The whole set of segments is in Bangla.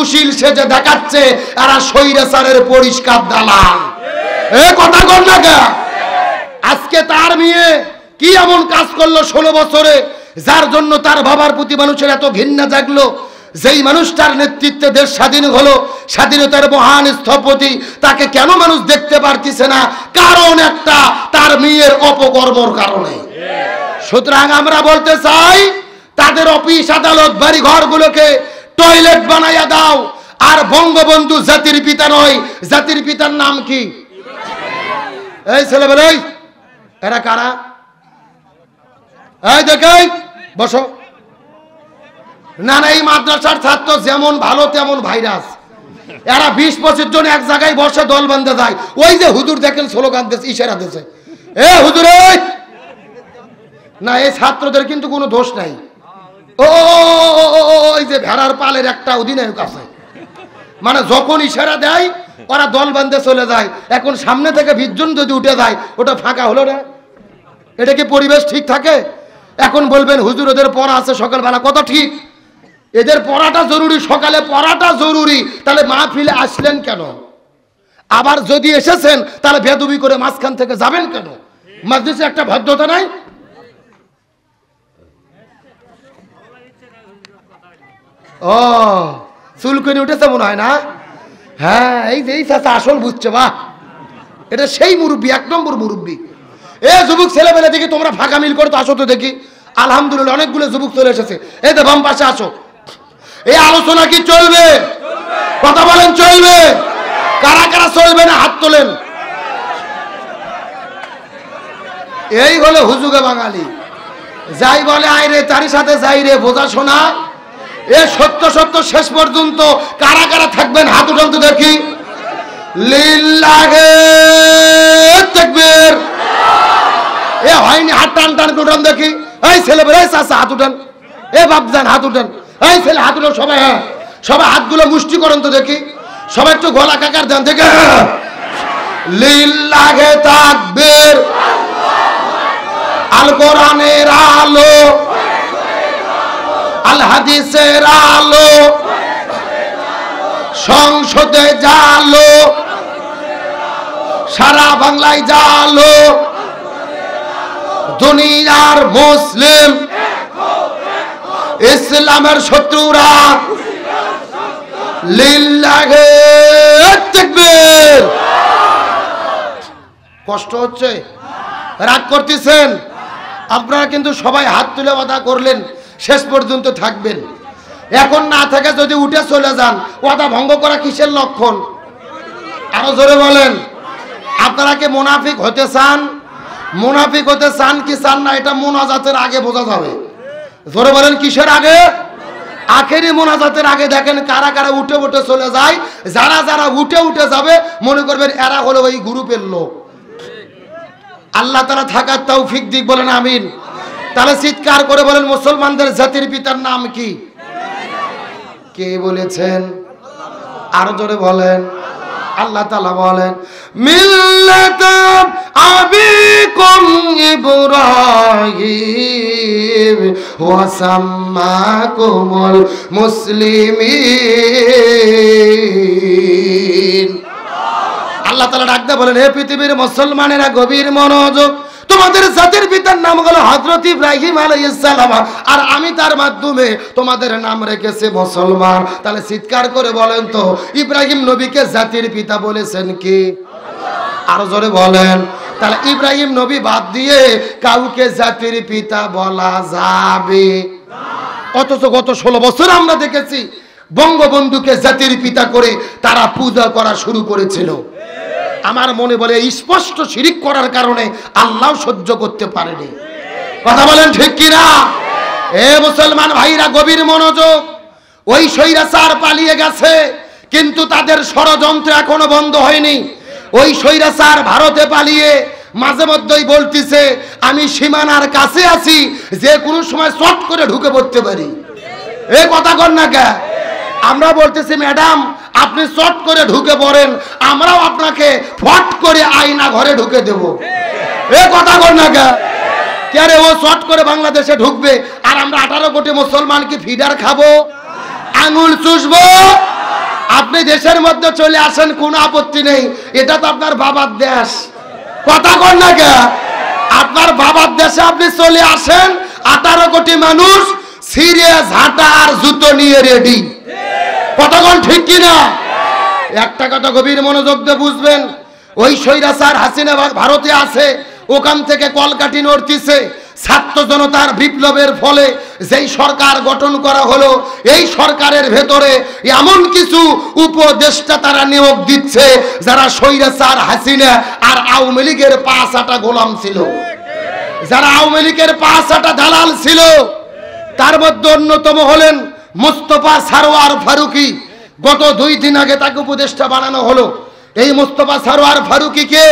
সুশীল সেজে দেখাচ্ছে এরা স্বৈরাচারের পরিষ্কার দালাল। এ কথা কর না কে? আজকে তার মেয়ে কি এমন কাজ করলো 16 বছরে, যার জন্য তার বাবার প্রতি মানুষের এত ঘৃণা জাগলো? যেই মানুষটার নেতৃত্বে দেশ স্বাধীন হলো, স্বাধীনতার মহান স্থপতি, তাকে কেন মানুষ দেখতে পারতেছে না? কারণ একটা, তার মেয়ের অপকর্মর কারণে। সুতরাং আমরা বলতে চাই, তাদের অফিস আদালত বাড়ি ঘরগুলোকে টয়লেট বানাইয়া দাও। আর বঙ্গবন্ধু জাতির পিতা নয়, জাতির পিতার নাম কি? এই ছেলেবেলে, এরা কারা? এই দেখে বসো না। না, এই মাদ্রাসার ছাত্র যেমন ভালো তেমন ভাইরাস। এরা 20-25 জন এক জায়গায় বসে দল বাঁধতে যায়। ওই যে হুজুর দেখেন স্লোগান দিচ্ছে, ইশারা দিচ্ছে, এ হুজুর না। এই ছাত্রদের কিন্তু কোনো দোষ নাই। ও ওই যে ভেড়ার পালের একটা অধিনায়ক আছে, মানে যখন ইশারা দেয় ওরা দল বাঁধতে চলে যায়। এখন সামনে থেকে 20 জন যদি উঠে যায়, ওটা ফাঁকা হলো না? এটা কি পরিবেশ ঠিক থাকে? এখন বলবেন হুজুর ওদের পড়া আছে সকালবেলা, কথা ঠিক, এদের পড়াটা জরুরি, সকালে পড়াটা জরুরি, তাহলে মাহফিলে আসলেন কেন? আবার যদি এসেছেন তাহলে বেদবি করে মাঝখান থেকে যাবেন কেন? মাজলিসে একটা ভদ্রতা নাই? ও চুলকুনি উঠেছে মনে হয় না? হ্যাঁ, এই যে এই চাচা আসল বুঝছে, বাহ, এটা সেই মুরব্বী, 1 নম্বর মুরব্বী। এ যুবক ছেলেবেলা দেখি তোমরা ফাঁকা মিল করো তো, আসো তো দেখি। আলহামদুলিল্লাহ অনেকগুলো যুবক চলে এসেছে। এই তো বাম পাশে আসো। এই আলোচনা কি চলবে? কথা বলেন, চলবে? কারা কারা চলবে না হাত তোলেন। এই হলো হুজুগে বাঙালি, যাই বলে আয় রে, তারই সাথে যাই রে, বোঝা শোনা। এ সত্য সত্য শেষ পর্যন্ত কারা কারা থাকবেন হাত উঠান তো দেখি। লিল্লাহে তাকবীর। এ হয়নি, হাত টান টান উঠান দেখি। এই ছেলে বেড়ে চাচা হাত উঠান, এ বাপজান হাত উঠান, এই ছেলে হাত উঠান সবাই। হ্যাঁ, সবাই হাতগুলো মুষ্টি করেন তো দেখি, সবাই একটু গলা কাকার দেন দেখে। লিল্লাহে তাকবীর। আল কোরআনের আলো, আল হাদিসের আলো, সংসদে জালো, সারা বাংলায় জালো, দুনিয়ার মুসলিম ইসলামের শত্রুরা লিল্লাহে তাকবীর। কষ্ট হচ্ছে, রাগ করতেছেন আপনারা, কিন্তু সবাই হাত তুলে ওয়াদা করলেন শেষ পর্যন্ত থাকবেন। এখন না থেকে যদি উঠে চলে যান, ওয়াদা ভঙ্গ করা কিসের লক্ষণ? আরো জোরে বলেন। আপনারা কি মুনাফিক হতে চান? মুনাফিক হতে চান কি চান না, এটা মুনাজাতের আগে বোঝা যাবে। জোরে বলেন, কিসের আগে? আখেরি মুনাজাতের আগে দেখেন কারা কারা উঠে উঠে চলে যায়। যারা যারা উঠে উঠে যাবে মনে করবেন এরা হলো ওই গ্রুপের লোক। আল্লাহ তাআলা থাকার তৌফিক দিক, বলেন আমিন। তাহলে চিৎকার করে বলেন, মুসলমানদের জাতির পিতার নাম কি? কে বলেছেন? আরো জোরে বলেন। আল্লাহ তাআলা বলেন, মিল্লাত আবিকুম ইব্রাহিম ওয়া সাম্মাকুমুল মুসলিমিন। আল্লাহ তাআলা ডাকতে বলেন, হে পৃথিবীর মুসলমানেরা গভীর মনোযোগ, তোমাদের জাতির পিতার নাম হলো হযরত ইব্রাহিম আলাইহিস সালাম, আর আমি তার মাধ্যমে তোমাদের নাম রেখেছি মুসলমান। তাহলে চিৎকার করে বলেন তো, ইব্রাহিম নবীকে জাতির পিতা বলেছেন কি? আরো জোরে বলেন। তাহলে ইব্রাহিম নবী বাদ দিয়ে কাউকে জাতির পিতা বলা যাবে? অথচ গত 16 বছর আমরা দেখেছি বঙ্গবন্ধুকে জাতির পিতা করে তারা পূজা করা শুরু করেছিল। আমার মনে বলে স্পষ্ট শিরিক করার কারণে আল্লাহ সহ্য করতে পারেনি। কথা বলেন ঠিক কিনা? এ মুসলমান ভাইরা গভীর মনোযোগ। ওই স্বৈরাচার পালিয়ে গেছে, কিন্তু তাদের ষড়যন্ত্র এখনো বন্ধ হয়নি। ওই স্বৈরাচার ভারতে পালিয়ে মাঝে মধ্যেই বলতিছে আমি সীমানার কাছে আছি, যে কোনো সময় চট করে ঢুকে পড়তে পারি। এ কথা কর না কে? আমরা বলতেছি ম্যাডাম আপনি চট করে ঢুকে পড়েন, আমরাও আপনাকে ফট করে আয়না ঘরে ঢুকে দেব। এ কথা কর না কে? কে ও চট করে বাংলাদেশে ঢুকবে আর আমরা 18 কোটি মুসলমান কি ফিডার খাবো, আঙুল চুষবো? আপনি দেশের মধ্যে চলে আসেন, কোনো আপত্তি নেই, এটা তো আপনার বাবার দেশ। কথা কন না কে? আপনার বাবার দেশে আপনি চলে আসেন, 18 কোটি মানুষ সিরিয়াস হাঁটা আর জুতো নিয়ে রেডি। কথা কন ঠিক কিনা? একটা কথা গভীর মনোযোগ দিয়ে বুঝবেন, ওই স্বৈরাচার হাসিনা ভারতে আছে, ওখান থেকে কলকাঠি নড়তিছে। ছাত্র জনতার বিপ্লবের ফলে যেই সরকার গঠন করা হলো, এই সরকারের ভেতরে এমন কিছু উপদেষ্টা তারা নিয়োগ দিচ্ছে যারা স্বৈরাচার হাসিনা আর আওয়ামী লীগের পাঁচাটা গোলাম ছিল, যারা আওয়ামী লীগের পাঁচাটা দালাল ছিল। তার মধ্যে অন্যতম হলেন মোস্তফা সারোয়ার ফারুকী। গত 2 দিন আগে তাকে উপদেষ্টা বানানো হলো। এই মোস্তফা সারোয়ার ফারুকীকে,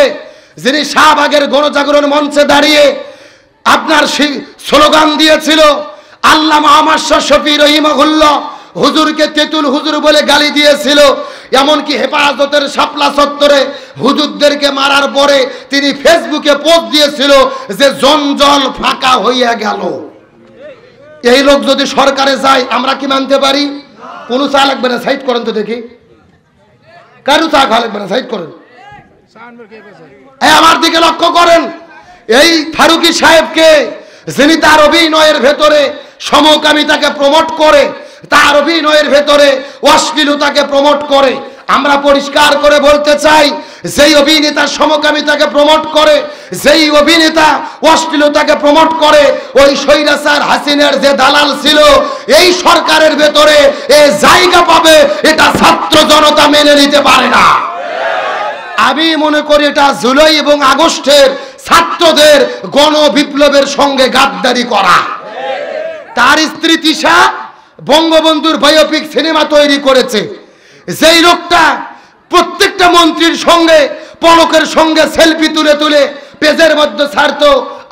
যিনি শাহবাগের গণজাগরণ মঞ্চে দাঁড়িয়ে আপনার স্লোগান দিয়েছিল, আল্লামা আহমদ শাহ শফী রহিমাহুল্লাহ হুজুরকে তেতুল হুজুর বলে গালি দিয়েছিল। এমনকি হেফাজতের শাপলা চত্বরে হুজুরদেরকে মারার পরে তিনি ফেসবুকে পোস্ট দিয়েছিল যে জঞ্জল ফাঁকা হইয়া গেল। এই লোক যদি সরকারে যায় আমরা কি মানতে পারি? কোনো চা লাগবে না, সাইড করেন তো দেখি। কারো চা খাওয়া লাগবে না, সাইড করেন। আমার দিকে লক্ষ্য করেন। এই ফারুকী সাহেবকে, যিনি তার অভিনয়ের ভেতরে সমকামিতাকে প্রমোট করে, তার অভিনয়ের ভেতরে অশ্লীলতাকে প্রমোট করে, আমরা পরিষ্কার করে বলতে চাই, যেই অভিনেতা সমকামিতাকে প্রমোট করে, যেই অভিনেতা অশ্লীলতাকে প্রমোট করে, ওই স্বৈরাচার হাসিনার যে দালাল ছিল, এই সরকারের ভেতরে এ জায়গা পাবে, এটা ছাত্র জনতা মেনে নিতে পারে না। আমি মনে করি এটা জুলাই এবং আগস্টের ছাত্রদের গণবিপ্লবের সঙ্গে গাদ্দারি করা। তার স্ত্রী তিশা বঙ্গবন্ধুর বায়োপিক সিনেমা তৈরি করেছে। যেই লোকটা প্রত্যেকটা মন্ত্রীর সঙ্গে পলকের সঙ্গে সেলফি তুলে তুলে পেজের মধ্যে ছাড়তো,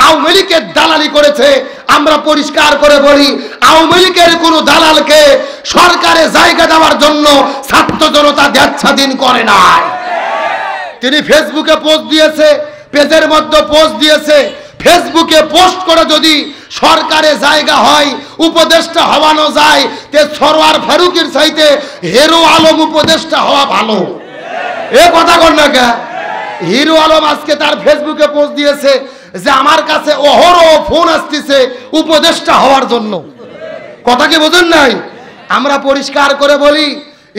আওয়ামী লীগের দালালি করেছে। আমরা পরিষ্কার করে বলি, আওয়ামী লীগের কোনো দালালকে সরকারে জায়গা দেওয়ার জন্য ছাত্র জনতা স্বাধীন করে নাই। তিনি ফেসবুকে পোস্ট দিয়েছে, পেজের মধ্যে পোস্ট দিয়েছে। ফেসবুকে পোস্ট করে যদি সরকারে জায়গা হয়, উপদেষ্টা হওয়ানো যায়, তে সরোয়ার ফারুকীর চাইতে হিরো আলম উপদেষ্টা হওয়া ভালো। এ কথা কর না কে? হিরো আলম আজকে তার ফেসবুকে পোস্ট দিয়েছে যে আমার কাছে অহরহ ফোন আসতেছে উপদেষ্টা হওয়ার জন্য। কথা কি বোঝেন নাই? আমরা পরিষ্কার করে বলি,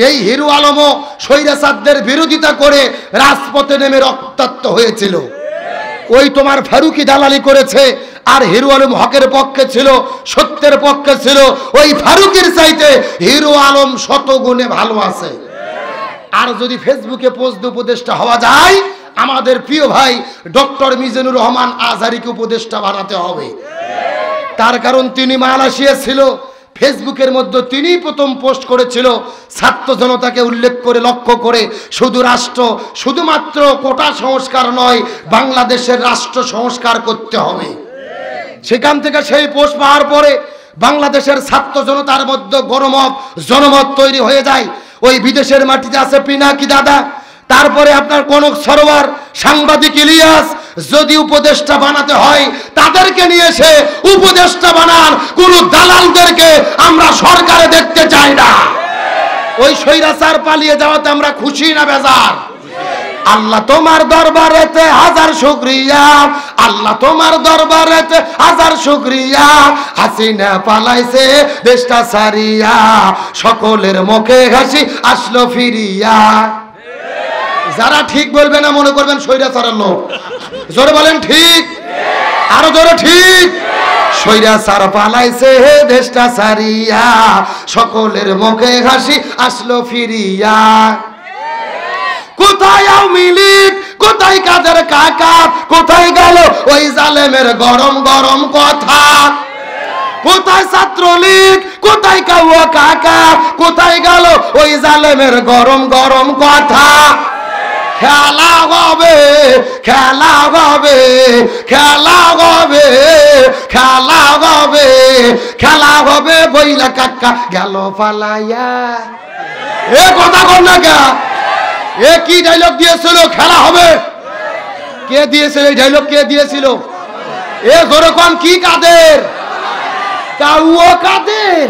এই হিরো আলমও স্বৈরাচারদের বিরোধিতা করে রাজপথে নেমে রক্তাক্ত হয়েছিল। ওই তোমার ফারুকী দালালি করেছে, আর হিরো আলম হকের পক্ষে ছিল, সত্যের পক্ষে ছিল। ওই ফারুকীর চাইতে হিরো আলম শতগুণে ভালো আছে। আর যদি ফেসবুকে পোস্ট উপদেষ্টা হওয়া যায়, আমাদের প্রিয় ভাই ডক্টর মিজানুর রহমান আজহারীকে উপদেষ্টা বানাতে হবে। তার কারণ তিনি মালয়েশিয়া ছিল, ফেসবুকের মধ্যে তিনি প্রথম পোস্ট করেছিল ছাত্র জনতাকে উল্লেখ করে, লক্ষ্য করে, শুধু রাষ্ট্র, শুধুমাত্র কোটা সংস্কার নয়, বাংলাদেশের রাষ্ট্র সংস্কার করতে হবে। সেখান থেকে সেই পোস্ট পাওয়ার পরে বাংলাদেশের ছাত্র জনতার মধ্যে গণমত, জনমত তৈরি হয়ে যায়। ওই বিদেশের মাটিতে আছে পিনাকি দাদা, তারপরে আপনার কনক সরোয়ার, সাংবাদিক ইলিয়াস। যদি উপদেষ্টা বানাতে হয় তাদেরকে নিয়ে এসে উপদেষ্টা বানান, কোন দালালদেরকে আমরা সরকারে দেখতে চাই না। ওই স্বৈরাচার পালিয়ে যাওয়াতে আমরা খুশি না বেজার? আল্লাহ তোমার দরবারেতে হাজার শুকরিয়া, আল্লাহ তোমার দরবারেতে হাজার শুকরিয়া, হাসিনা পালাইছে দেশটা সারিয়া, সকলের মুখে হাসি আসলো ফিরিয়া। যারা ঠিক বলবে না মনে করবেন স্বৈরাচারের লোক। জোরে বলেন ঠিক, আরো জোরে ঠিক। স্বৈরাচার পালাইছে দেশটা সারিয়া, সকলের মুখে হাসি আসলো ফিরিয়া। কোথায় আওয়ামী লীগ, কোথায় কাদের কাকা, কোথায় গেল ওই জালেমের গরম গরম কথা? কোথায় ছাত্রলীগ, কোথায় কাউয়া কাকা, কোথায় গেল ওই জালেমের গরম গরম কথা? খেলা হবে, খেলা হবে, খেলা হবে, খেলা হবে, খেলা হবে বইলা কাকা গেল পালাইয়া। এ কথা কর না কে? এ কি ডায়লগ দিয়েছিল? খেলা হবে। কে দিয়েছিল এই ডায়লগ? কে দিয়েছিল? এ ধরে কোন কি কাদের? কাউয়া কাদের।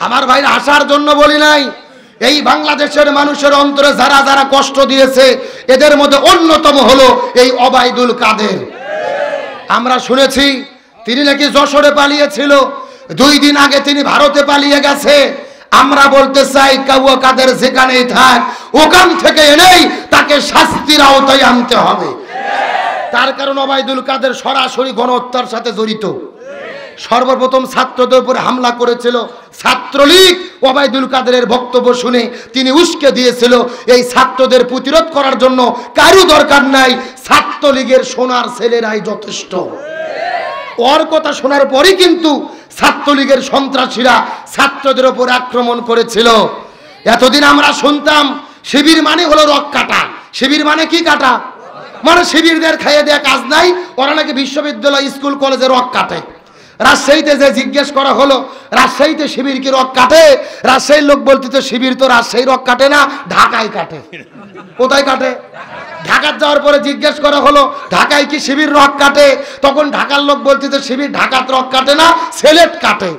আমার ভাই আসার জন্য বলি নাই, এই বাংলাদেশের মানুষের অন্তরে যারা যারা কষ্ট দিয়েছে এদের মধ্যে অন্যতম হলো এই ওবায়দুল কাদের। আমরা শুনেছি তিনি নাকি যশোরে পালিয়েছিল, 2 দিন আগে তিনি ভারতে পালিয়ে গেছে। আমরা বলতে চাই কাউয়া কাদের যেখানেই থাক ওখান থেকে এনেই তাকে শাস্তির আওতায় আনতে হবে। তার কারণ ওবায়দুল কাদের সরাসরি গণহত্যার সাথে জড়িত। সর্বপ্রথম ছাত্রদের উপরে হামলা করেছিল ছাত্রলীগ। ওবায়দুল কাদেরের বক্তব্য শুনে তিনি উস্কে দিয়েছিল এই ছাত্রদের প্রতিরোধ করার জন্য কারো দরকার নাই, ছাত্রলীগের সোনার ছেলেরাই যথেষ্ট। ওর কথা শোনার পরই কিন্তু ছাত্রলীগের সন্ত্রাসীরা ছাত্রদের উপর আক্রমণ করেছিল। এতদিন আমরা শুনতাম শিবির মানে হলো রক কাটা। শিবির মানে কি কাটা? মানে শিবিরদের খাইয়ে দেয়া কাজ নাই, ওরা নাকি বিশ্ববিদ্যালয় স্কুল কলেজে রক কাটে। রাজশাহীতে যে জিজ্ঞেস করা হলো রাজশাহীতে শিবির কি রক কাটে, রাজশাহীর লোক বলতে তো শিবির তো রাজশাহী রক কাটে না, ঢাকায় কাটে। কোথায় কাটে? ঢাকার যাওয়ার পরে জিজ্ঞেস করা হলো ঢাকায় কি শিবির রক কাটে, তখন ঢাকার লোক বলতেছে শিবির ঢাকাত রক কাটে না, সিলেট কাটে।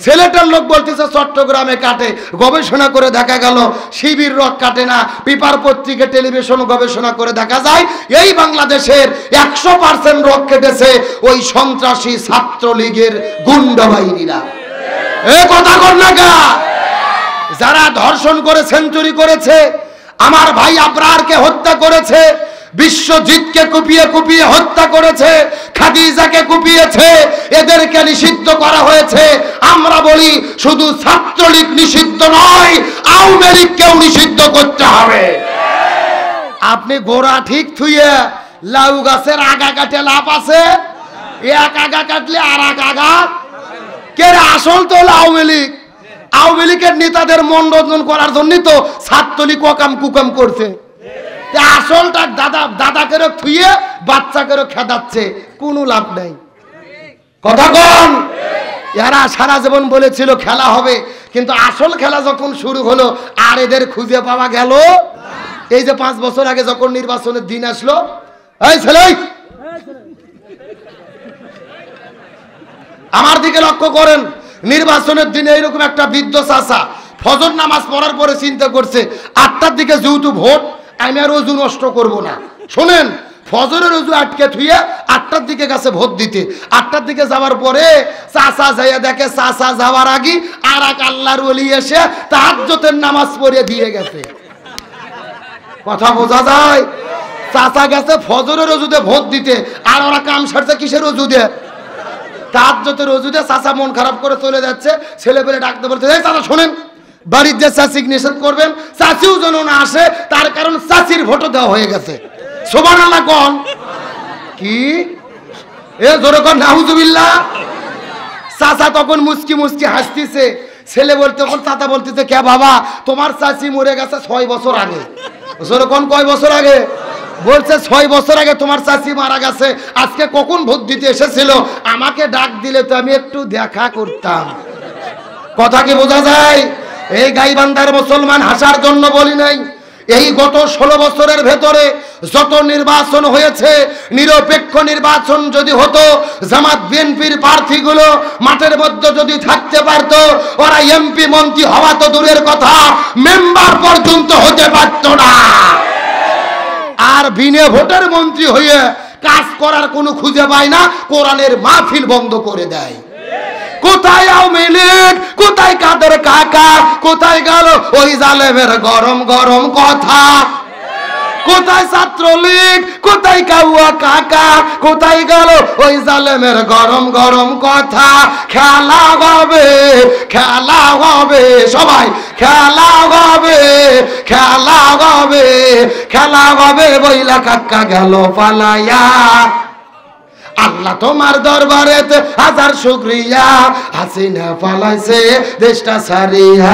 সিলেটের লোক বলতেছে চট্টগ্রামে কাটে। গবেষণা করে দেখা গেল শিবির রক কাটে না। পেপার পত্রিকা টেলিভিশন গবেষণা করে দেখা যায় এই বাংলাদেশের 100% রক কেটেছে ওই সন্ত্রাসী ছাত্রলীগের গুন্ডা বাহিনীরা। এ কথা কর না গা। যারা ধর্ষণ করে সেঞ্চুরি করেছে, আমার ভাই আবরারকে হত্যা করেছে, বিশ্বজিৎকে কুপিয়ে কুপিয়ে হত্যা করেছে, খাদিজাকে কুপিয়েছে, এদেরকে নিষিদ্ধ করা হয়েছে। আমরা বলি শুধু ছাত্রলীগ নিষিদ্ধ নয়, আওয়ামী লীগকেও নিষিদ্ধ করতে হবে। আপনি গোড়া ঠিক থুইয়ে লাউ গাছের আগা কাটে লাভ আছে? এক আগা কাটলে আর এক আগা কে? আসল তো আওয়ামী লীগ। আওয়ামী লীগের নেতাদের মনোরঞ্জন করার জন্যই তো ছাত্রলীগ ওকাম কুকাম করছে। আসলটা দাদাকেও থুয়ে বাচ্চাকেও খেদাচ্ছে, কোনো লাভ নাই। কথা কন। এরা সারা জীবন বলেছিল খেলা হবে, কিন্তু আসল খেলা যখন শুরু হলো আর এদের খুঁজে পাওয়া গেল। এই যে 5 বছর আগে যখন নির্বাচনের দিন আসলো, এই ছেলে আমার দিকে লক্ষ্য করেন, নির্বাচনের দিনে এইরকম একটা বৃদ্ধ চাচা ফজর নামাজ পড়ার পরে চিন্তা করছে 8টার দিকে যেহেতু ভোট, আমি আর অজু নষ্ট করব না। শোনেন, ফজরের অজু আটকে থুয়ে 8টার দিকে গেছে ভোট দিতে। 8টার দিকে যাওয়ার পরে চাচা যাইয়া দেখে চাচা যাওয়ার আগে আর এক আল্লাহর ওলি এসে তাহাজ্জুদের নামাজ পড়ে দিয়ে গেছে। কথা বোঝা যায়? চাচা গেছে ফজরের অজুতে ভোট দিতে, আর ওরা কাম সারছে কিসের অজু দিয়ে? তাহাজ্জুদের অজু দিয়ে। চাচা মন খারাপ করে চলে যাচ্ছে, ছেলে পেলে ডাকতে বলছে, এই চাচা শোনেন, বাড়ির যে চাচিক নিষেধ করবেন, চাচিও যেন না আসে, তার কারণ চাচির ভোটও দেওয়া হয়ে গেছে। সুবহানাল্লাহ কোন কি? এ জোরে কোন নাউজুবিল্লাহ। চাচা তখন মুচকি মুচকি হাসতেছে। ছেলে বলতে তখন চাচা বলতেছে, কে বাবা, তোমার চাচি মরে গেছে 6 বছর আগে। জোরে কোন কয় বছর আগে? বলছে 6 বছর আগে তোমার চাচি মারা গেছে। আজকে কখন ভোট দিতে এসেছিল, আমাকে ডাক দিলে তো আমি একটু দেখা করতাম। কথা কি বোঝা যায়? এই গাইবান্ধার মুসলমান হাসার জন্য বলি নাই। এই গত 16 বছরের ভেতরে যত নির্বাচন হয়েছে, নিরপেক্ষ নির্বাচন যদি হতো, জামাত বিএনপির প্রার্থীগুলো মাঠের মধ্যে যদি থাকতে পারত, ওরা এমপি মন্ত্রী হওয়া তো দূরের কথা, মেম্বার পর্যন্ত হতে পারত না। আর বিনা ভোটের মন্ত্রী হয়ে কাজ করার কোনো খুঁজে পায় না, কোরআনের মাহফিল বন্ধ করে দেয়। কোথায় আওয়ামী লীগ, কোথায় কাদের কাকা, কোথায় গেল ওই জালেমের গরম গরম কথা? কোথায় ছাত্রলীগ, কোথায় কাউয়া কাকা, কোথায় গেল ওই জালেমের গরম গরম কথা? খেলা হবে, খেলা হবে, সবাই খেলা হবে, খেলা হবে, খেলা হবে, বইলা কাকা গেল পালাইয়া। আল্লাহ তোমার দরবারেতে হাজার শুকরিয়া, হাসিনা পালাইছে দেশটা ছাড়িয়া,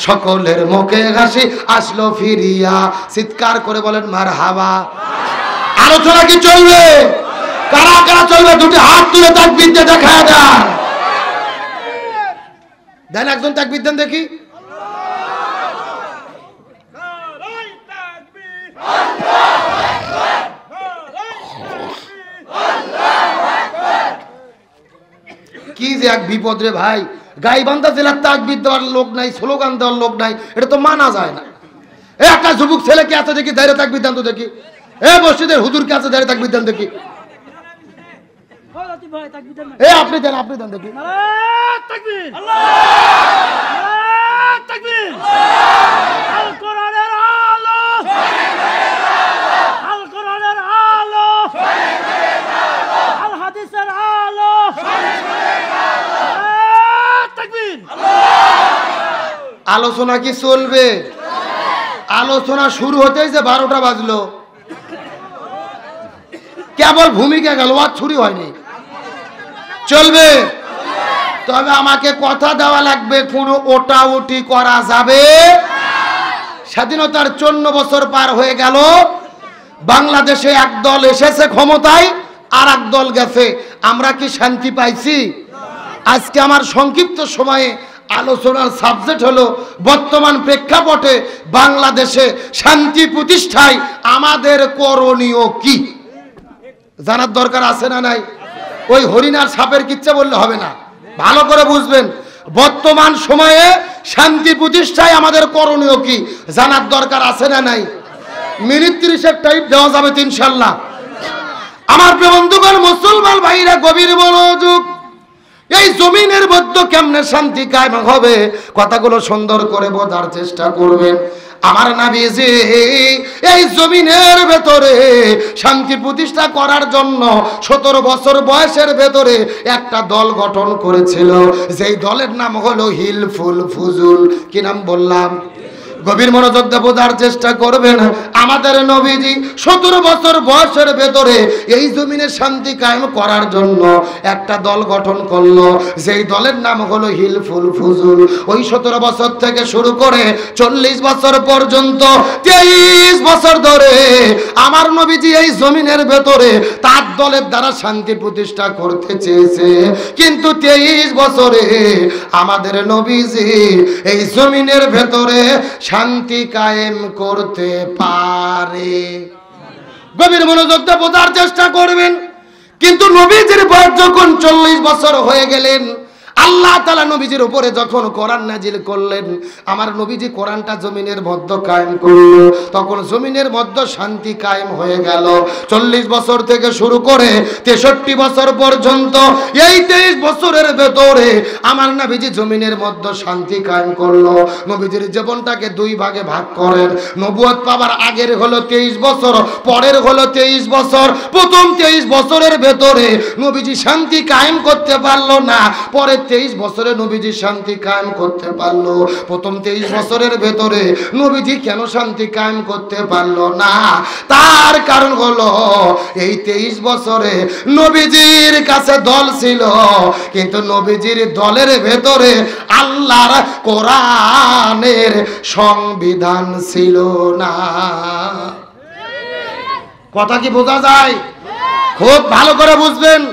সকলের মুখে হাসি আসলো ফিরিয়া। চিৎকার করে বলেন মারহাবা। আলোচনা কি চলবে? কারা কারা চলবে? দুটি হাত তুলে তাকবীর দিয়ে দেখায় দেন। দেন একজন তাকবীর দেন দেখি। কি যে এক বিপদ রে ভাই, গাইবান্ধা জেলার তাকবীর দেওয়ার লোক নাই, স্লোগান দেওয়ার লোক নাই, এটা তো মানা যায় না। একটা যুবক ছেলেকে আছে দেখি দাঁড়িয়ে তাকবীর দেন তো দেখি, মসজিদের হুজুরকে আছে দাঁড়িয়ে তাকবীর দেন দেখি, আপনি দেন, আপনি দেন দেখি। আলোচনা কি চলবে? আলোচনা শুরু হতেই যে 12টা বাজলো, কেবল ভূমিকা গেল, আর ছুরি হয়নি। চলবে, তবে আমাকে কথা দেওয়া লাগবে, কোনো ওটা উটি করা যাবে। স্বাধীনতার 54 বছর পার হয়ে গেল, বাংলাদেশে এক দল এসেছে ক্ষমতায়, আর এক দল গেছে, আমরা কি শান্তি পাইছি? আজকে আমার সংক্ষিপ্ত সময়ে আলোচনার সাবজেক্ট হলো বর্তমান প্রেক্ষাপটে বাংলাদেশে শান্তি প্রতিষ্ঠায় আমাদের করণীয় কি। জানার দরকার আছে না নাই? ওই হরিণার সাপের কিচ্ছা বললে হবে না, ভালো করে বুঝবেন। বর্তমান সময়ে শান্তি প্রতিষ্ঠায় আমাদের করণীয় কি জানার দরকার আছে না নাই? মিনিট 30-এর টাইপ দেওয়া যাবে ইনশাআল্লাহ। আমার প্রিয় বন্ধুগণ, মুসলমান ভাইরা গভীর মনোযোগ। এই জমিনের মধ্যে কেমনে শান্তি কায়েম হবে, কথাগুলো সুন্দর করে বোঝার চেষ্টা করবেন। আমার নবীজি এই জমিনের ভেতরে শান্তি প্রতিষ্ঠা করার জন্য 17 বছর বয়সের ভেতরে একটা দল গঠন করেছিল, যেই দলের নাম হলো হিলফুল ফুজুল। কি নাম বললাম? গভীর মনোযোগ দিয়ে বোঝার চেষ্টা করবেন। আমাদের নবীজি 17 বছর বয়সের ভেতরে এই জমিনে শান্তি কায়েম করার জন্য একটা দল গঠন করলো, যেই দলের নাম হলো হিলফুল ফুজুল। ওই 17 বছর থেকে শুরু করে 40 বছর পর্যন্ত 23 বছর ধরে আমার নবীজি এই জমিনের ভেতরে তার দলের দ্বারা শান্তি প্রতিষ্ঠা করতে চেয়েছে, কিন্তু 23 বছরে আমাদের নবীজি এই জমিনের ভেতরে শান্তি কায়েম করতে পারে। গভীর মনোযোগ দিয়ে বোঝার চেষ্টা করবেন। কিন্তু নবীজির বয়স যখন 40 বছর হয়ে গেলেন, আল্লাহ তাআলা নবীজির উপরে যখন কোরআন নাজিল করলেন, আমার নবীজি কোরআনটা জমিনের মধ্যে কায়েম করলো, তখন জমিনের মধ্যে শান্তি কায়েম হয়ে গেল। 40 বছর থেকে শুরু করে 63 বছর পর্যন্ত এই 23 বছরের ভেতরে আমার নবীজি জমিনের মধ্যে শান্তি কায়েম করলো। নবীজির জীবনটাকে 2 ভাগে ভাগ করেন। নবুয়ত পাবার আগের হলো 23 বছর, পরের হলো 23 বছর। প্রথম 23 বছরের ভেতরে নবীজি শান্তি কায়েম করতে পারলো না, পরে 23 বছরে নবীজি শান্তি কায়েম করতে পারলো। প্রথম 23 বছরের ভেতরে নবীজি কেন শান্তি কায়েম করতে পারলো না? তার কারণ হলো এই 23 বছরে নবীজির কাছে দল ছিল, কিন্তু নবীজির দলের ভেতরে আল্লাহর কোরআনের সংবিধান ছিল না। কথা কি বোঝা যায়? খুব ভালো করে বুঝবেন।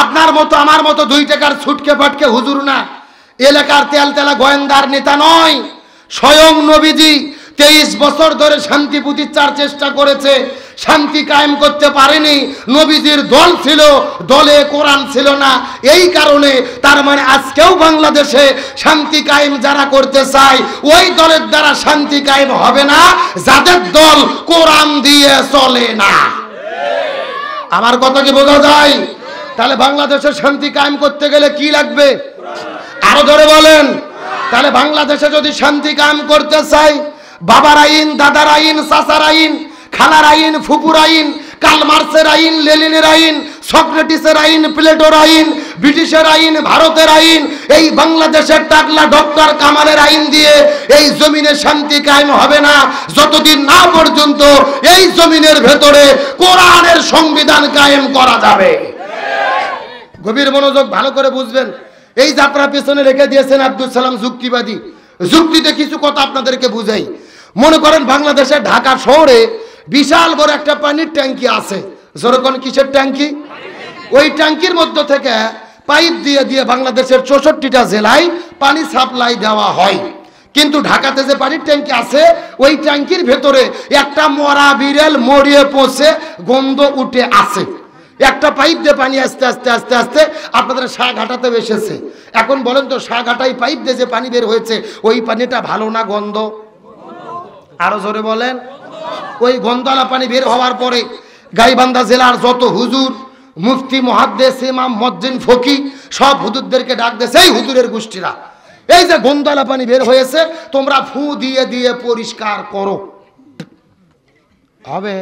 আপনার মতো আমার মতো 2 টাকার ছুটকে পাটকে হুজুর না, এলাকার তেলতেলা গোয়েন্দার নেতা নয়। স্বয়ং নবীজি 23 বছর ধরে শান্তি প্রতিষ্ঠার চেষ্টা করেছে, শান্তি কায়েম করতে পারেনি। নবীজির দল ছিল, দলে কোরআন ছিল না। এই কারণে তার মানে আজকেও বাংলাদেশে শান্তি কায়েম যারা করতে চায়, ওই দলের দ্বারা শান্তি কায়েম হবে না যাদের দল কোরআন দিয়ে চলে না। আমার কথা কি বোঝা যায়? তাহলে বাংলাদেশে শান্তি কায়েম করতে গেলে কি লাগবে? আরো ধরে বলেন। তাহলে বাংলাদেশে যদি শান্তি কায়েম করতে চাই, বাবার আইন, দাদার আইন, চাচার আইন, খালার আইন, ফুপুর আইন, কার্ল মার্ক্সের আইন, লেনিনের আইন, সক্রেটিসের আইন, প্লেটোর আইন, ব্রিটিশের আইন, ভারতের আইন, এই বাংলাদেশের টাকলা ডক্টর কামালের আইন দিয়ে এই জমিনে শান্তি কায়েম হবে না যতদিন না পর্যন্ত এই জমিনের ভেতরে কোরআনের সংবিধান কায়েম করা যাবে। গভীর মনোযোগ, ভালো করে বুঝবেন। এই যাত্রা পেছনে রেখে দিয়েছেন আব্দুল সালাম যুক্তিবাদী। যুক্তিতে কিছু কথা আপনাদেরকে বুঝাই। মনে করেন বাংলাদেশে ঢাকা শহরে বিশাল বড় একটা পানির ট্যাঙ্কি আছে। যেরকম কিসের ট্যাঙ্কি? ওই ট্যাঙ্কির মধ্যে থেকে পাইপ দিয়ে দিয়ে বাংলাদেশের 64টা জেলায় পানি সাপ্লাই দেওয়া হয়। কিন্তু ঢাকাতে যে পানির ট্যাঙ্কি আছে, ওই ট্যাঙ্কির ভেতরে একটা মরা বিড়াল মরিয়ে পচে গন্ধ উঠে আছে। একটা পাইপ দিয়ে পানি আস্তে আস্তে আস্তে আস্তে আপনাদের শাহঘাটাতে এসেছে। এখন বলেন তো শাহঘাটায় পাইপ দিয়ে যে পানি বের হয়েছে ওই পানিটা ভালো না গন্ধ? আরো জোরে বলেন। ওই গন্ধওয়ালা পানি বের হওয়ার পরে গাইবান্ধা জেলার যত হুজুর, মুফতি, মুহাদ্দিস, ইমাম, মুয়াজ্জিন, ফকিহ সব হুজুরদেরকে ডাক দিয়েছে, এই হুজুরের গোষ্ঠীরা, এই যে গন্ধওয়ালা পানি বের হয়েছে তোমরা ফু দিয়ে দিয়ে পরিষ্কার করো। হবে?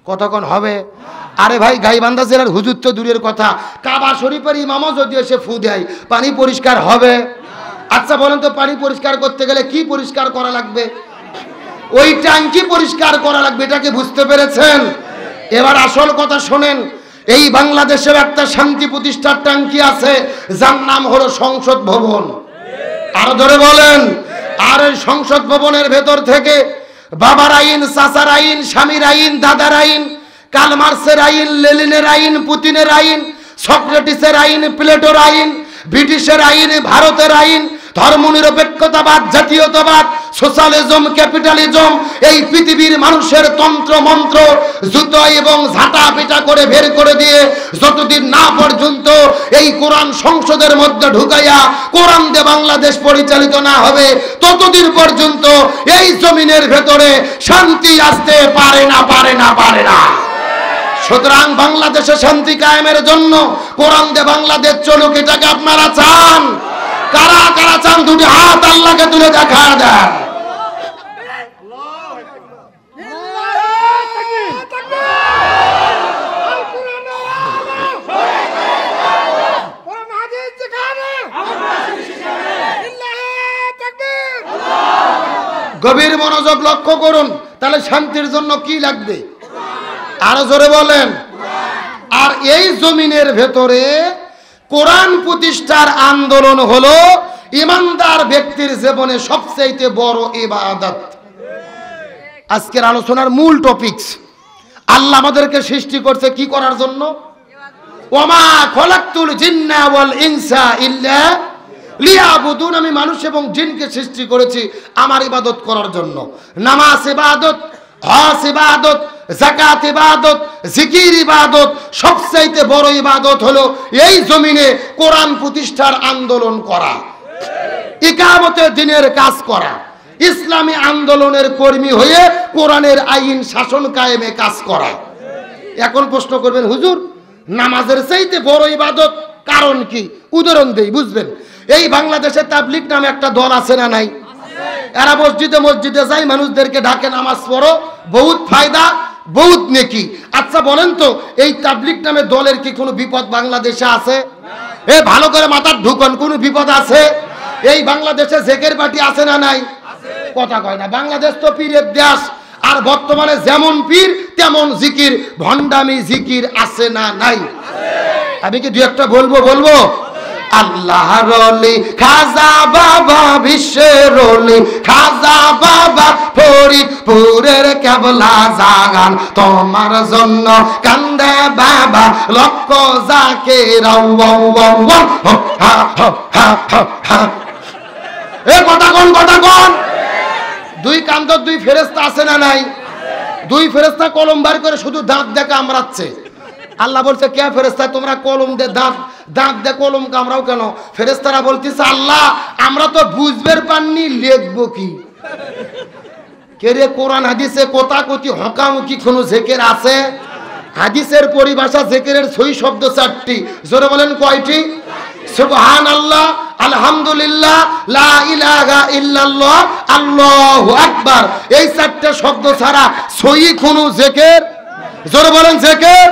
কতক্ষণ হবে? আরে ভাই, গাইবান্ধা জেলার হুজুর তো দূরের কথা, কাবা শরীফের ইমামও যদি এসে ফু দেয় পানি পরিষ্কার হবে? আচ্ছা বলেন তো, পানি পরিষ্কার করতে গেলে কি পরিষ্কার করা লাগবে? ওই ট্যাঙ্কি পরিষ্কার করা লাগবে। এটাকে বুঝতে পেরেছেন? এবার আসল কথা শোনেন। এই বাংলাদেশের একটা শান্তি প্রতিষ্ঠার ট্যাঙ্কি আছে যার নাম হলো সংসদ ভবন। আরো ধরে বলেন। আর এই সংসদ ভবনের ভেতর থেকে বাবার আইন, চাচার আইন, স্বামীর আইন, দাদার আইন, কার্ল মার্ক্সের আইন, লেনিনের আইন, পুতিনের আইন, সক্রেটিসের আইন, প্লেটোর আইন, ব্রিটিশের আইন, ভারতের আইন, ধর্মনিরপেক্ষতাবাদ, জাতীয়তাবাদ, সোশ্যালিজম, ক্যাপিটালিজম, এই পৃথিবীর মানুষের তন্ত্র মন্ত্র জুতো এবং ঝাঁটা পিটা করে বের করে দিয়ে যতদিন না পর্যন্ত এই কোরআন সংসদের মধ্যে ঢুকাইয়া কোরআন দিয়ে বাংলাদেশ পরিচালিত না হবে ততদিন পর্যন্ত এই জমিনের ভেতরে শান্তি আসতে পারে না, পারে না, পারে না। সুতরাং বাংলাদেশে শান্তি কায়েমের জন্য কোরআন দিয়ে বাংলাদেশ চলুক, এটাকে আপনারা চান? কারা কারা চান? দুটি হাত আল্লাহকে তুলে দেখা দেন। গভীর মনোযোগ লক্ষ্য করুন, তাহলে শান্তির জন্য কি লাগবে? আরো জোরে বলেন। আর এই জমিনের ভেতরে কোরআন প্রতিষ্ঠার আন্দোলন হলো ইমানদার ব্যক্তির জীবনে সবচেয়ে বড় ইবাদত। আজকের আলোচনার মূল টপিকস, আল্লাহ আমাদেরকে সৃষ্টি করছে কি করার জন্য? ওমা খলাকতুল জিন্না ওয়াল ইনসা ইল্লা লিয়াবুদুন, আমি মানুষ এবং জিনকে সৃষ্টি করেছি আমার ইবাদত করার জন্য। নামাজ ইবাদত, হজ ইবাদত, যাকাত ইবাদত, জিকির ইবাদত, সবচেয়ে বড় ইবাদত হলো এই জমিনে কোরআন প্রতিষ্ঠার আন্দোলন করা, ইকামতে দ্বীনের কাজ করা, ইসলামী আন্দোলনের কর্মী হয়ে কোরআনের আইন শাসন কায়েমে কাজ করা। এখন প্রশ্ন করবেন, হুজুর নামাজের চাইতে বড় ইবাদত কারণ কি? উদাহরণ দেই, বুঝবেন। এই বাংলাদেশে তাবলিগ নামে একটা দল আছে না নাই? এরা মসজিদে মসজিদে যায়, মানুষদেরকে ডাকে নামাজ পড়ো, বহুত ফায়দা, বহুত নেকি। আচ্ছা বলেন তো, এই তাবলিগ নামে দলের কি কোনো বিপদ বাংলাদেশে আছে? এ ভালো করে মাথার ঢুকন, কোনো বিপদ আছে? এই বাংলাদেশে জেকের পার্টি আছে না নাই? কথা কয় না। বাংলাদেশ তো পীরের দেশ, আর বর্তমানে যেমন পীর তেমন জিকির, ভণ্ডামি জিকির আছে না নাই? আমি কি দুই একটা বলবো? আল্লাহর ওলি খাজা বাবা, বিশ্বের ওলি খাজা বাবা, ফরিদপুরের কেবলা জাগান তোমার জন্য কান্দে বাবা, লক্ষ জাকির। এ কথা কোন? দুই কান্দর দুই ফেরেশতা আছে না নাই? দুই ফেরেশতা কলম বার করে শুধু দাঁত দেখা আমরাচ্ছে। আল্লাহ বলছে, কে ফেরেশতা তোমরা কলম দে দাঁত দে কলম কামড়াও কেন? ফেরেশতারা বলতেছে, আল্লাহ আমরা তো বুঝবের পাননি, লিখবো কি? কে রে, কোরআন হাদিসে কোতাকুতি হকামুকি কোনো জিকির আছে? হাদিসের পরিভাষা জিকিরের সই শব্দ 4টি। জোরে বলেন কয়টি? সুবহানাল্লাহ, আলহামদুলিল্লাহ, লা ইলাহা ইল্লাল্লাহ, আল্লাহু আকবার। এই 4টা শব্দ ছাড়া সই কোনো জিকির, জোরে বলেন জিকির।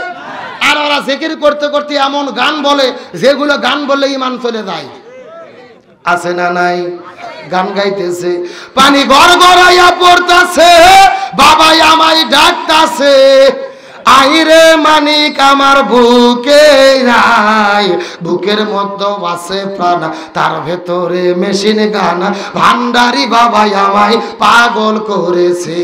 আর ওরা জিকির করতে করতে এমন গান বলে যেগুলো গান বললে ঈমান চলে যায়। আছে না নাই? গান গাইতেছে, পানি গড়গড়াইয়া পড়তাছে, বাবাই আমায় ডাকতাছে, আইরে মানিক আমার বুকে নাই, বুকের মধ্যে আছে প্রাণ, তার ভেতরে মেশিন গান, ভান্ডারি বাবাই আমায় পাগল করেছে।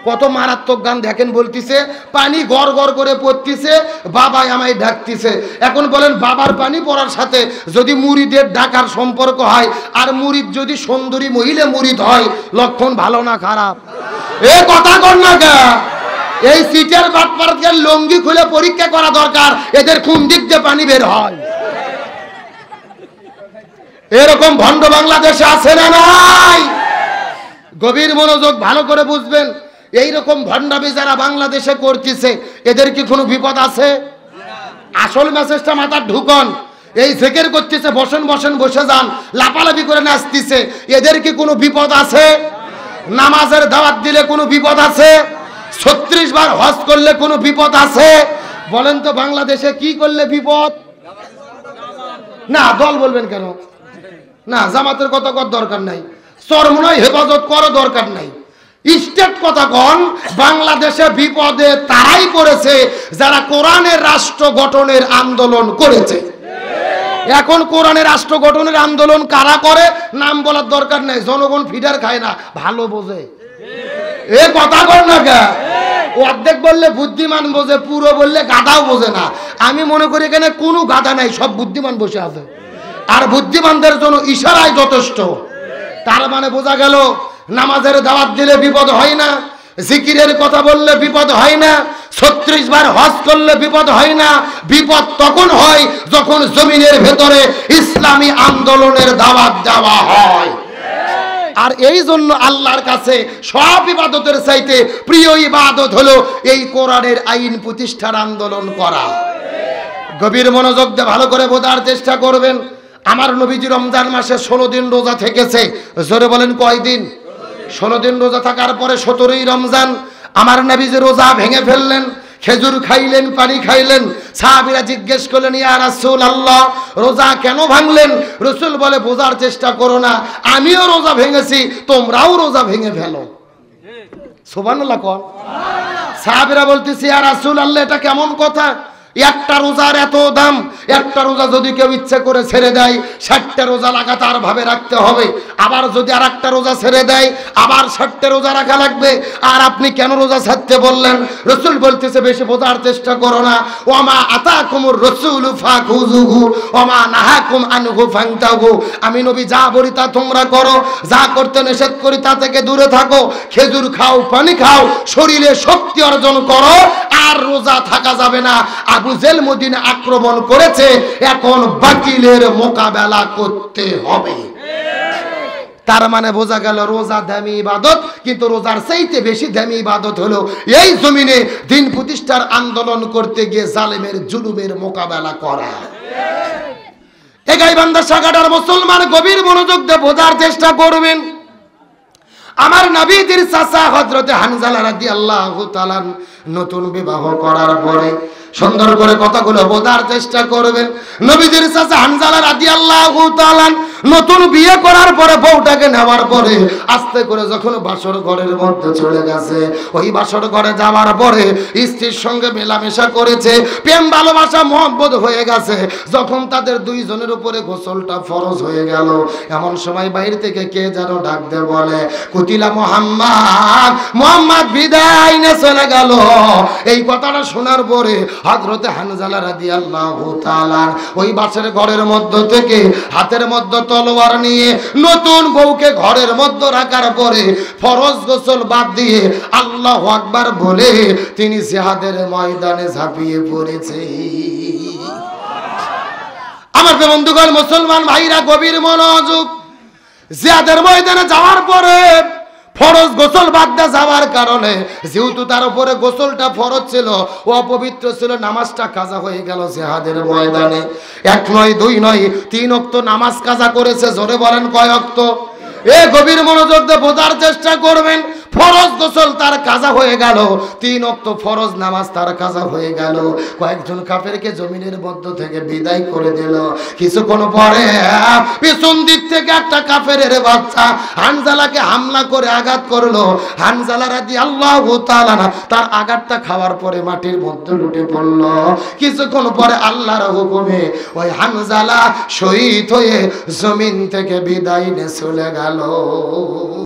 কত মারাত্মক গান দেখেন, বলতিছে পানি গড় গড় করে পড়তিছে, বাবাই আমায় ডাকতিছে। এখন বলেন, বাবার পানি পড়ার সাথে যদি মুরিদের ডাকার সম্পর্ক হয়, আর মুরিদ যদি সুন্দরী মহিলা মুরিদ হয়, লক্ষণ ভালো না খারাপ? এ কথা কর না কে? এই সিটের বাটপারকে লঙ্গি খুলে পরীক্ষা করা দরকার, এদের কোন দিক দিয়ে পানি বের হয়। এরকম ভণ্ড বাংলাদেশে আছে না নাই? গভীর মনোযোগ, ভালো করে বুঝবেন। এইরকম ভণ্ডামি যারা বাংলাদেশে করতেছে, এদের কি কোনো বিপদ আছে? আসল মেসেজটা মাথার ঢুকন। এই জিকির করতেছে, বসেন বসেন বসে যান, লাপালাপি করে নাচতেছে, এদের কি কোনো বিপদ আছে? নামাজের দাওয়াত দিলে কোনো বিপদ আছে? 36 বার হজ করলে কোনো বিপদ আছে? বলেন তো বাংলাদেশে কি করলে বিপদ? না, দল বলবেন কেন? না, জামাতের কথা কর দরকার নাই, চরমনাই হেফাজত করো দরকার নাই, স্টেট কথা কন। বাংলাদেশে বিপদে তারাই পড়েছে যারা কোরআনের রাষ্ট্র গঠনের আন্দোলন করেছে। এখন কোরআনের রাষ্ট্র গঠনের আন্দোলন কারা করে নাম বলার দরকার নেই, জনগণ ফিডার খায় না, ভালো বোঝে। এ কথা কর না কে? অর্ধেক বললে বুদ্ধিমান বোঝে, পুরো বললে গাধাও বোঝে না। আমি মনে করি এখানে কোনো গাধা নাই, সব বুদ্ধিমান বসে আছে, আর বুদ্ধিমানদের জন্য ইশারাই যথেষ্ট। তার মানে বোঝা গেল নামাজের দাওয়াত দিলে বিপদ হয় না, জিকিরের কথা বললে বিপদ হয় না, 36 বার হজ করলে বিপদ হয় না। বিপদ তখন হয় যখন জমিনের ভেতরে ইসলামী আন্দোলনের দাওয়াত দেওয়া হয়। আর এই জন্য আল্লাহর কাছে সব ইবাদতের চাইতে প্রিয় ইবাদত হলো এই কোরআনের আইন প্রতিষ্ঠার আন্দোলন করা। গভীর মনোযোগ দিয়ে ভালো করে বোঝার চেষ্টা করবেন। আমার নবীজি রমজান মাসে 16 দিন রোজা থেকেছে। জোরে বলেন কয়দিন? 16 দিন রোজা থাকার পরে 17ই রমজান আমার নবীজি রোজা ভেঙে ফেললেন, খেজুর খাইলেন, পানি খাইলেন। সাহাবীরা জিজ্ঞেস করলেন, ইয়া রাসূলুল্লাহ, রোজা কেন ভাঙলেন? রাসূল বলে, বোঝার চেষ্টা করো না, আমিও রোজা ভেঙেছি, তোমরাও রোজা ভেঙে ফেলো। সুবহানাল্লাহ কোন? সাহাবীরা বলতেছে, ইয়া রাসূলুল্লাহ, এটা কেমন কথা? একটা রোজার এত দাম, একটা রোজা যদি কেউ ইচ্ছে করে ছেড়ে দেয় 60টা রোজা লাগাতার ভাবে রাখতে হবে, আবার যদি আর একটা রোজা ছেড়ে দেয় আবার 60টা রোজা রাখা লাগবে, আর আপনি কেন রোজা ছাড়তে বললেন? রাসূল বলতেছে, বেশি বোঝার চেষ্টা করো না, ওমা আতাকুমুর রাসূলু ফাখুযুহু ওমা নাহাকুম আনহু ফান্তাহু। আমি নবী যা বলি তা তোমরা করো, যা করতে নিষেধ করি তা থেকে দূরে থাকো। খেজুর খাও, পানি খাও, শরীরে শক্তি অর্জন করো, আর রোজা থাকা যাবে না। আবু জেল মদিনা আক্রমণ করেছে, এখন বাতিলের মোকাবেলা করতে হবে। তার মানে বোঝা গেল রোজা দামি ইবাদত, কিন্তু রোজার চাইতে বেশি দামি ইবাদত হলো এই জমিনে দিন প্রতিষ্ঠার আন্দোলন করতে গিয়ে জালেমের জুলুমের মোকাবেলা করা। এগাই বান্দা সাগাটার মুসলমান গভীর মনোযোগ দিয়ে বোঝার চেষ্টা করবেন। আমার নবীদের চাচা হযরতে হানজালা রাদিয়াল্লাহু তাআলা নতুন বিবাহ করার পরে সুন্দর করে কথাগুলো বোঝার চেষ্টা করবেন। নবীদের চাচা হানজালা রাদিয়াল্লাহু তাআলা নতুন বিয়ে করার পরে বউটাকে নেওয়ার পরে আস্তে করে যখন বাসর ঘরের মধ্যে চলে গেছে, ওই বাসর ঘরে যাওয়ার পরে স্ত্রীর সঙ্গে মেলামেশা করেছে, প্রেম ভালোবাসা মহব্বত হয়ে গেছে। যখন তাদের দুইজনের উপরে গোসলটা ফরজ হয়ে গেল, এমন সময় বাইরে থেকে কে যেন ডাক দিয়ে বলে, কুতিলা মুহাম্মদ, মুহাম্মদ বিদায় নিয়ে চলে গেল। এই কথাটা শোনার পরে হযরতে হানজালা রাদিয়াল্লাহু তাআলা ওই বাসের ঘরের মধ্য থেকে হাতের মধ্যে তলোয়ার নিয়ে নতুন বউকে ঘরের মধ্যে রাখার পরে ফরজ গোসল বাদ দিয়ে আল্লাহু আকবার বলে তিনি জিহাদের ময়দানে ঝাঁপিয়ে পড়েছে। আমার বন্ধুগণ, মুসলমান ভাইরা গভীর মনোযোগ। জিহাদের ময়দানে যাওয়ার পরে ফরজ গোসল বাদ দিয়ে যাওয়ার কারণে, যেহেতু তার উপরে গোসলটা ফরজ ছিল, ও অপবিত্র ছিল, নামাজটা কাজা হয়ে গেল জিহাদের ময়দানে। 1 নয় 2 নয় 3 ওয়াক্ত নামাজ কাজা করেছে। জোরে বলেন কয় ওয়াক্ত? এ গভীর মনোযোগ দিয়ে বোঝার চেষ্টা করবেন। ফরজ গোসল তার কাজা হয়ে গেল, 3 ওয়াক্ত ফরজ নামাজ তার কাজা হয়ে গেল। কয়েকজন কাফেরকে জমিনের মধ্য থেকে বিদায় করে দিল। কিছুক্ষণ পরে পিছন দিক থেকে একটা কাফেরের বাচ্চা হানজালাকে হামলা করে আঘাত করলো। হানজালা রাদিয়াল্লাহু তাআলা তার আঘাতটা খাওয়ার পরে মাটির মধ্যে লুটে পড়ল। কিছুক্ষণ পরে আল্লাহর হুকুমে ওই হানজালা শহীদ হয়ে জমিন থেকে বিদায় নিয়ে চলে গেল।